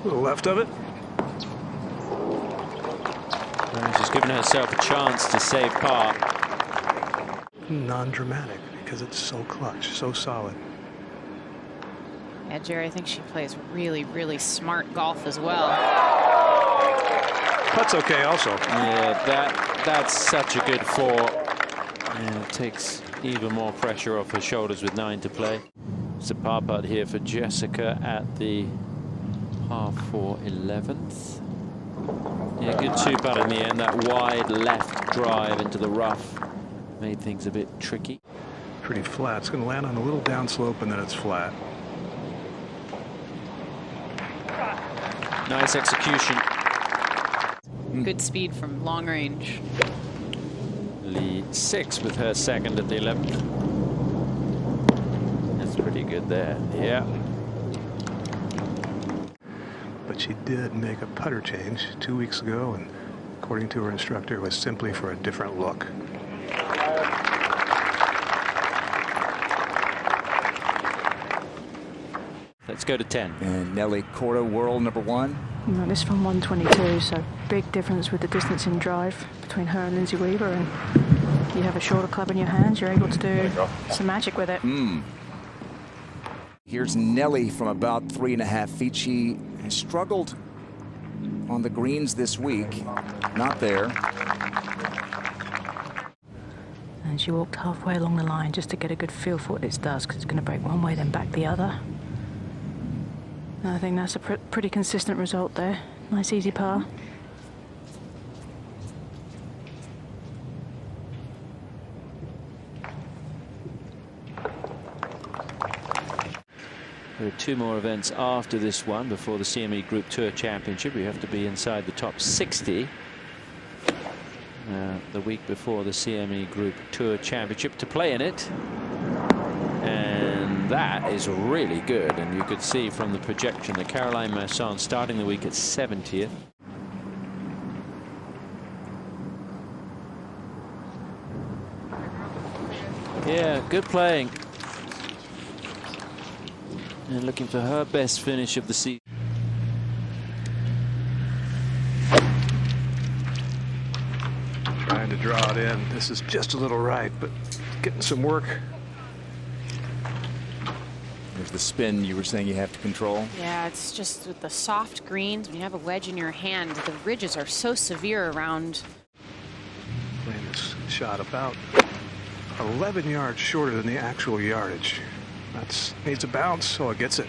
A little left of it. And she's given herself a chance to save par. Non-dramatic because it's so clutch, so solid. Yeah, Jerry, I think she plays really, really smart golf as well. Putt's okay also. Yeah, that's such a good four. And it takes even more pressure off her shoulders with 9 to play. It's a par putt here for Jessica at the par 4 11th. Yeah, good 2-putt in the end. That wide left drive into the rough made things a bit tricky. Pretty flat. It's going to land on a little downslope and then it's flat. Nice execution. Good speed from long range. Lead 6 with her second at the 11th. That's pretty good there. Yeah. But she did make a putter change 2 weeks ago, and according to her instructor, it was simply for a different look. Let's go to 10. And Nelly KORDA, world number 1. No, this from 122, so big difference with the distance in drive between her and Lindsey Weaver, and you have a shorter club in your hands, you're able to do some magic with it. Here's Nelly from about 3.5 feet. She has struggled on the greens this week. Not there. And she walked halfway along the line just to get a good feel for what this does, because it's going to break one way, then back the other. And I think that's a pretty consistent result there. Nice easy par. There are 2 more events after this one before the CME Group Tour Championship. You have to be inside the top 60 the week before the CME Group Tour Championship to play in it. And that is really good. And you could see from the projection that Caroline Masson starting the week at 70th. Yeah, good playing. And looking for her best finish of the season. Trying to draw it in. This is just a little right, but getting some work. There's the spin you were saying you have to control. Yeah, it's just with the soft greens, when you have a wedge in your hand, the ridges are so severe around. Playing this shot about 11 yards shorter than the actual yardage. That's needs a bounce, so it gets it.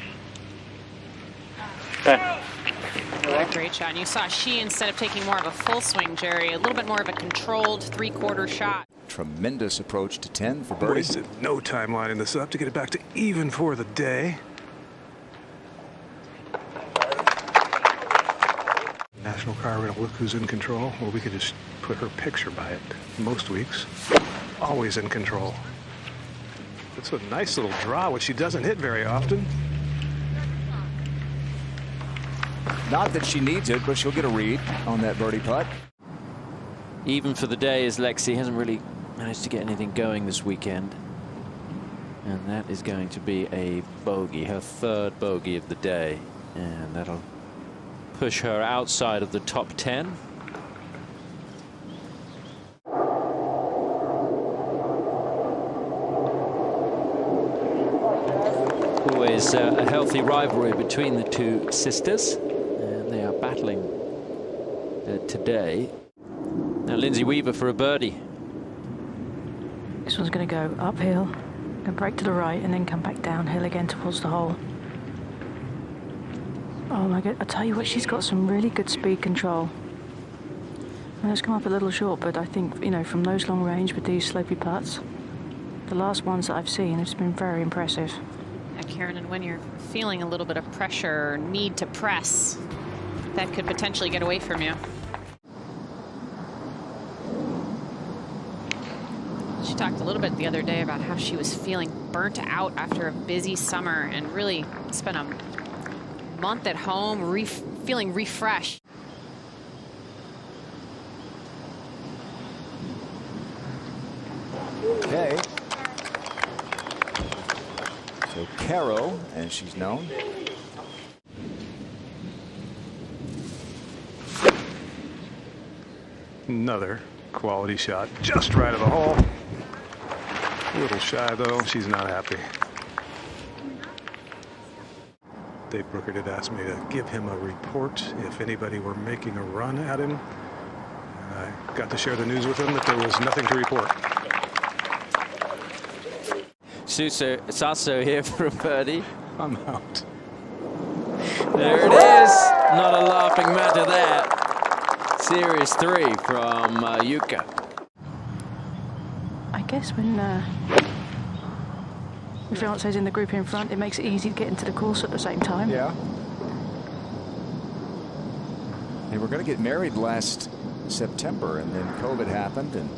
What a great shot. And you saw she, instead of taking more of a full swing, Jerry, a little bit more of a controlled 3/4 shot. Tremendous approach to 10 for birdie. Wasted no time lining this up to get it back to even for the day. National Car Rental, look who's in control. Well, we could just put her picture by it. Most weeks, always in control. It's a nice little draw, which she doesn't hit very often. Not that she needs it, but she'll get a read on that birdie putt. Even for the day, as Lexi hasn't really managed to get anything going this weekend. And that is going to be a bogey, her 3rd bogey of the day. And that'll push her outside of the top 10. Always a healthy rivalry between the 2 sisters. And they are battling today. Now Lindsey Weaver for a birdie. This one's going to go uphill, going to break to the right, and then come back downhill again towards the hole. Oh my God, I tell you what, she's got some really good speed control. And it's come up a little short, but I think, you know, from those long range with these slopey putts, the last ones that I've seen, it's been very impressive. Yeah, Karen, and when you're feeling a little bit of pressure or need to press, that could potentially get away from you. She talked a little bit the other day about how she was feeling burnt out after a busy summer and really spent a month at home feeling refreshed. Okay. So Caro, as she's known. Another quality shot, just right of the hole. A little shy though, she's not happy. Dave Brooker did ask me to give him a report if anybody were making a run at him. And I got to share the news with him that there was nothing to report. Sasso here for a birdie. I'm out. There it is. Not a laughing matter there. Series 3 from Yuka. I guess when your fiance's in the group in front, it makes it easy to get into the course at the same time. Yeah. They were going to get married last September, and then COVID happened, and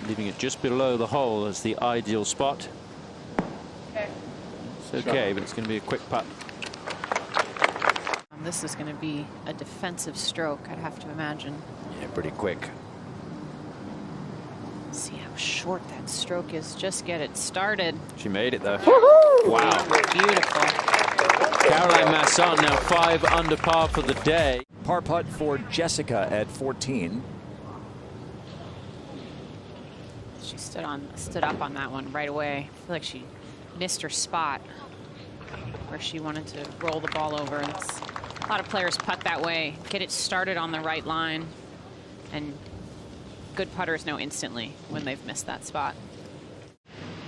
Leaving it just below the hole as the ideal spot. It's okay, but it's going to be a quick putt. This is going to be a defensive stroke, I'd have to imagine. Yeah, pretty quick. See how short that stroke is. Just get it started. She made it though. Wow. Beautiful. Caroline Masson now 5 under par for the day. par putt for Jessica at 14. She stood up on that one right away. I feel like she missed her spot where she wanted to roll the ball over. And a lot of players putt that way, get it started on the right line, and good putters know instantly when they've missed that spot.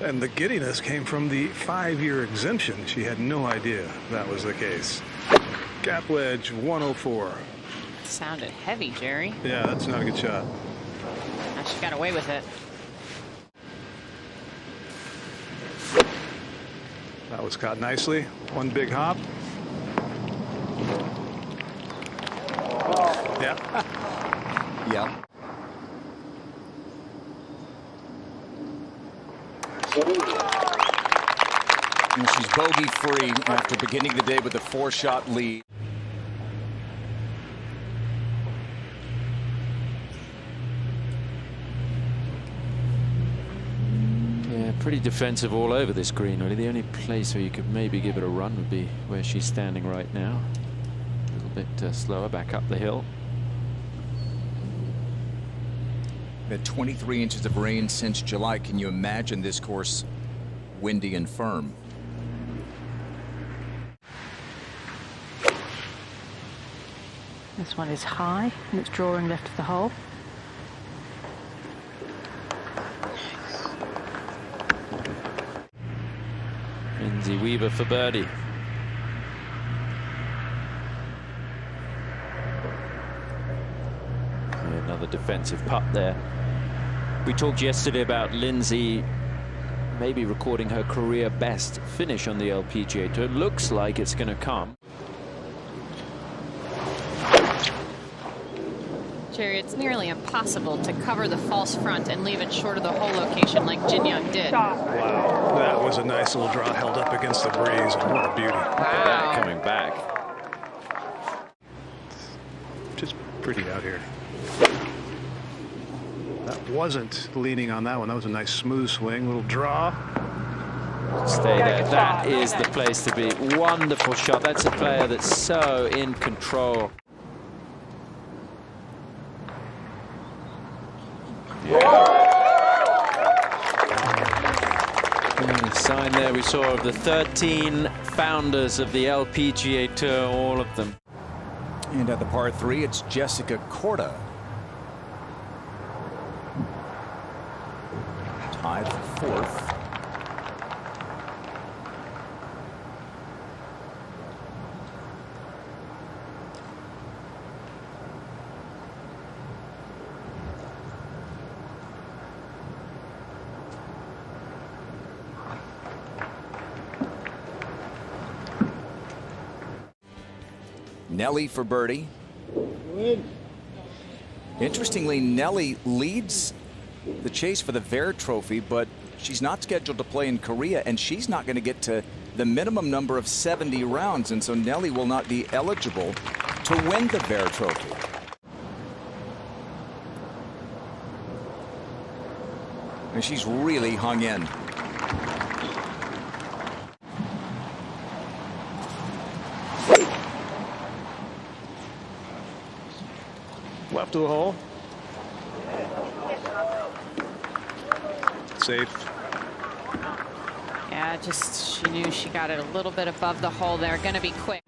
And the giddiness came from the 5-year exemption. She had no idea that was the case. Gap wedge 104. Sounded heavy, Jerry. Yeah, that's not a good shot. Now she got away with it. That was caught nicely. One big hop. Yeah. Yeah. And she's bogey free after beginning the day with a 4-shot lead. Yeah, pretty defensive all over this green, really. The only place where you could maybe give it a run would be where she's standing right now. A little bit slower back up the hill. Had 23 inches of rain since July. Can you imagine this course windy and firm? This one is high, and it's drawing left of the hole. Lindsay Weaver for birdie. Another defensive putt there. We talked yesterday about Lindsay maybe recording her career best finish on the LPGA Tour. It looks like it's going to come. Jerry, it's nearly impossible to cover the false front and leave it short of the hole location like Jin Young did. Wow, that was a nice little draw held up against the breeze. What a beauty. Wow. Coming back. Just pretty out here. That wasn't leaning on that one. That was a nice smooth swing, little draw. Stay there. That is the place to be. Wonderful shot. That's a player that's so in control. Sign there we saw of the 13 founders of the LPGA Tour, all of them. And at the par 3, it's Jessica KORDA. Tied for 4th. Nelly for birdie. Interestingly, Nelly leads the chase for the Vare Trophy, but she's not scheduled to play in Korea, and she's not going to get to the minimum number of 70 rounds, and so Nelly will not be eligible to win the Vare Trophy. And she's really hung in. to the hole. Safe. Yeah, just she knew she got it a little bit above the hole there. Going to be quick.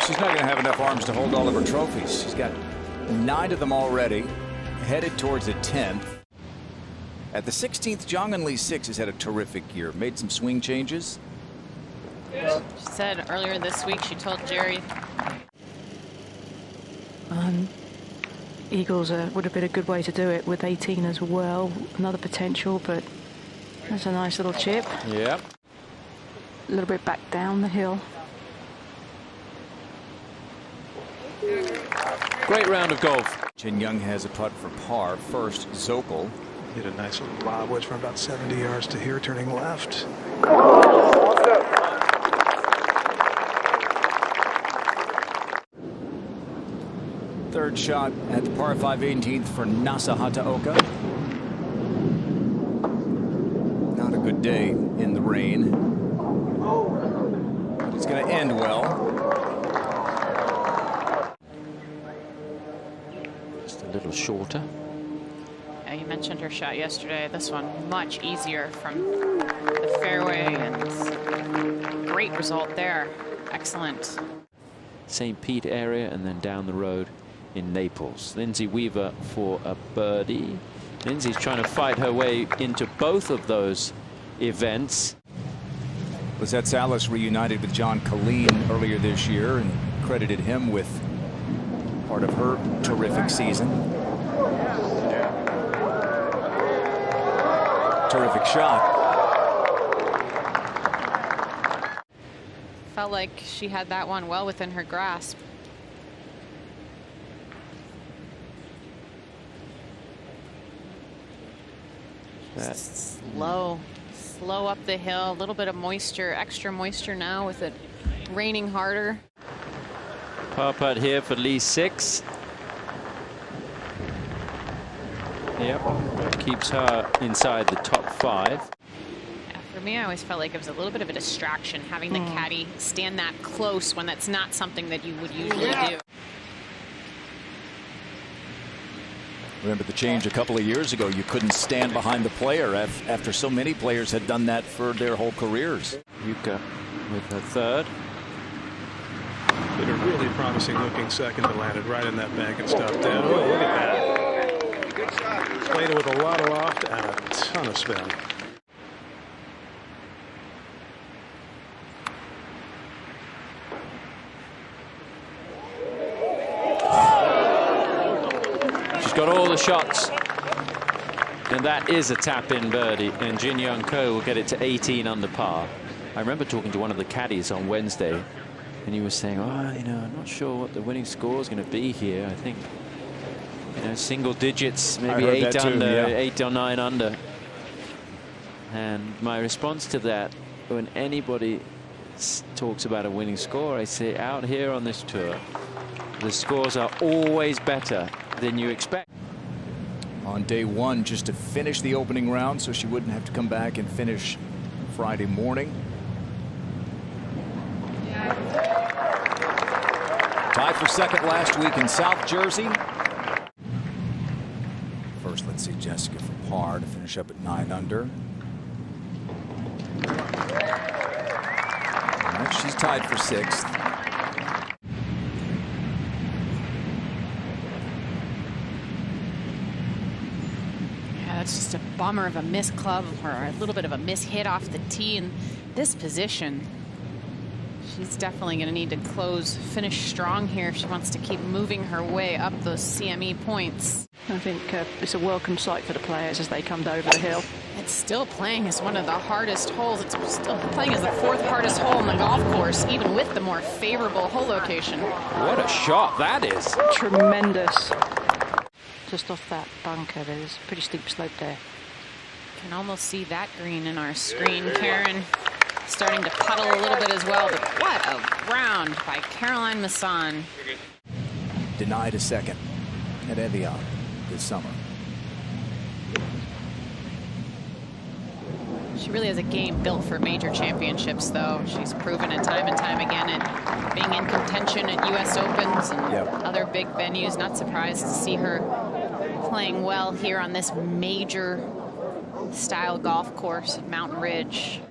She's not going to have enough arms to hold all of her trophies. She's got 9 of them already, headed towards a 10th. At the 16th, Zhang Enli 6 has had a terrific year. Made some swing changes. She said earlier this week, she told Jerry. Eagles would have been a good way to do it with 18 as well. Another potential, but that's a nice little chip. Yep. A little bit back down the hill. Great round of golf. Chen Young has a putt for par. First, Zokol. Hit a nice little lob wedge from about 70 yards to here, turning left. Third shot at the par 5 18th for Nasa Hataoka. Not a good day in the rain. But it's going to end well. Just a little shorter. Yeah, you mentioned her shot yesterday. This one much easier from the fairway, and great result there. Excellent. St. Pete area and then down the road in Naples. Lindsay Weaver for a birdie. Lindsay's trying to fight her way into both of those events. Lizette Salas reunited with John Colleen earlier this year and credited him with part of her terrific season. Terrific shot. Felt like she had that one well within her grasp. Slow up the hill, a little bit of moisture, extra moisture now with it raining harder. Par putt here for Lee 6. Yep, keeps her inside the top 5. Yeah, for me, I always felt like it was a little bit of a distraction having the caddy stand that close when that's not something that you would usually do. Remember the change a couple of years ago. You couldn't stand behind the player after so many players had done that for their whole careers. Yuka with her third. Did a really promising looking second and landed right in that bank and stopped dead. Oh, look at that. Played it with a lot of loft and a ton of spin. Got all the shots, and that is a tap-in birdie, and Jin Young Ko will get it to 18 under par. I remember talking to one of the caddies on Wednesday, and he was saying, oh, you know, I'm not sure what the winning score is going to be here. I think, you know, single digits, maybe 8 under, yeah. 8 or 9 under. And my response to that, when anybody talks about a winning score, I say, out here on this tour, the scores are always better than you expect. On day 1, just to finish the opening round so she wouldn't have to come back and finish Friday morning. Tied for second last week in South Jersey. First, let's see Jessica for par to finish up at 9 under. All right, she's tied for 6th. It's just a bummer of a missed club or a little bit of a miss hit off the tee in this position. She's definitely going to need to finish strong here if she wants to keep moving her way up those CME points. I think it's a welcome sight for the players as they come over the hill. It's still playing as one of the hardest holes. It's still playing as the 4th hardest hole in the golf course, even with the more favorable hole location. What a shot that is. Tremendous. Just off that bunker, there's a pretty steep slope there. Can almost see that green in our screen. Karen starting to puddle a little bit as well, but what a round by Caroline Masson. Denied a second at Evian this summer. She She really has a game built for major championships, though. She's proven it time and time again at being in contention at U.S. Opens and other big venues. Not surprised to see her playing well here on this major style golf course at Mountain Ridge.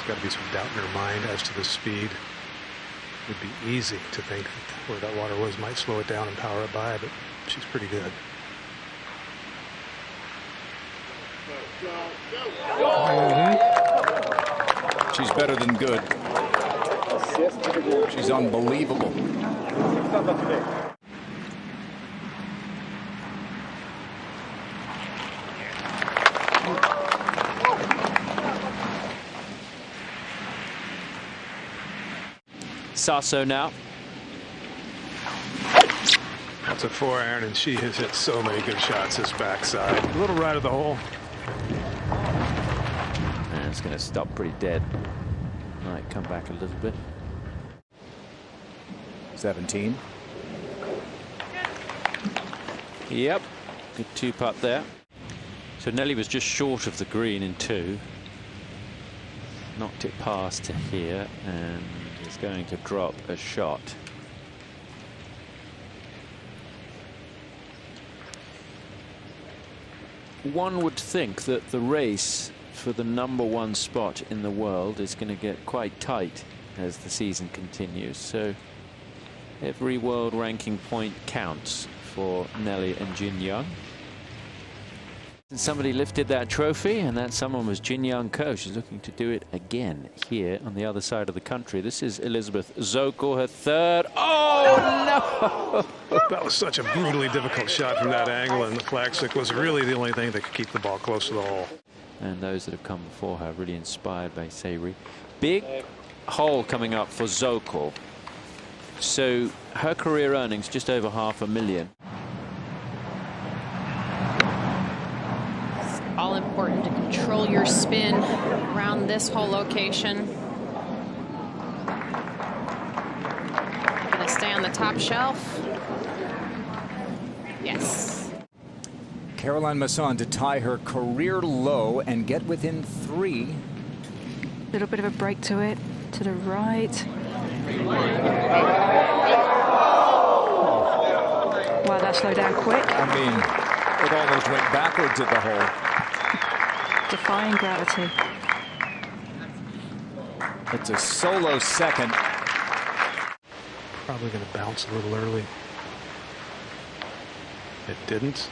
Got to be some doubt in her mind as to the speed. It would be easy to think that where that water was might slow it down and power it by, but she's pretty good. She's better than good. She's unbelievable. Sasso now. That's a 4-iron, and she has hit so many good shots this backside. A little right of the hole. And it's going to stop pretty dead. Might come back a little bit. 17. Yep, good 2-putt there. So Nelly was just short of the green in 2. Knocked it past to here and is going to drop a shot. One would think that the race for the #1 spot in the world is going to get quite tight as the season continues. So every world ranking point counts for Nelly and Jin Young. And somebody lifted that trophy, and that someone was Jin Young Ko. She's looking to do it again here on the other side of the country. This is Elizabeth Zokol, her 3rd. Oh, no! That was such a brutally difficult shot from that angle, and the flagstick was really the only thing that could keep the ball close to the hole. And those that have come before her, really inspired by Sayri. Big hole coming up for Zokol. So her career earnings just over $500,000. All important to control your spin around this whole location. Gonna stay on the top shelf. Yes. Caroline Masson to tie her career low and get within 3. Little bit of a break to it, to the right. Wow, that slowed down quick. I mean, it almost went backwards at the hole. Defying gravity. It's a solo second. Probably going to bounce a little early. It didn't.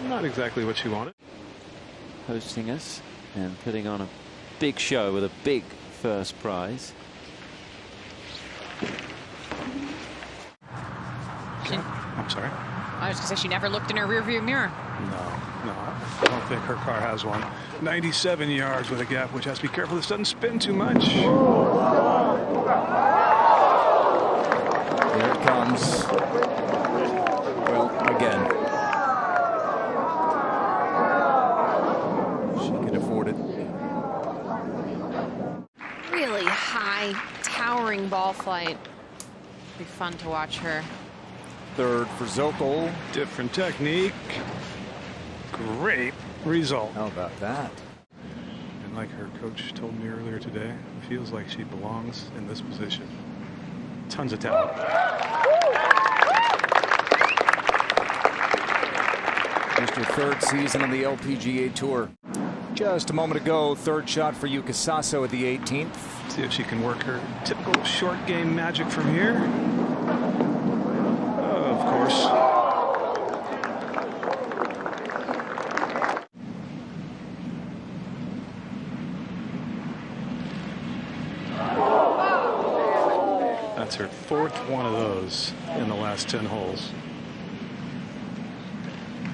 Not exactly what she wanted. Hosting us and putting on a big show with a big first prize. I'm sorry. I was going to say she never looked in her rearview mirror. No, I don't think her car has one. 97 yards with a gap, which has to be careful this doesn't spin too much. Here it comes. Well, again. She can afford it. Really high, towering ball flight. Be fun to watch her. 3rd for Zokol. Different technique. Great result. How about that? And like her coach told me earlier today, it feels like she belongs in this position. Tons of talent. Just her 3rd season on the LPGA Tour. Just a moment ago, 3rd shot for Yuka Sasso at the 18th. See if she can work her typical short game magic from here. Of course. That's her 4th one of those in the last 10 holes.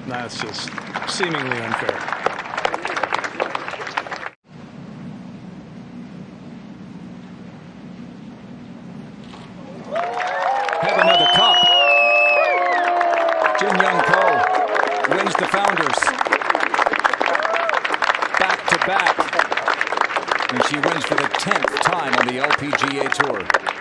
That's just seemingly unfair. Have another cup. Jin Young Ko wins the Founders. Back to back. And she wins for the 10th time on the LPGA Tour.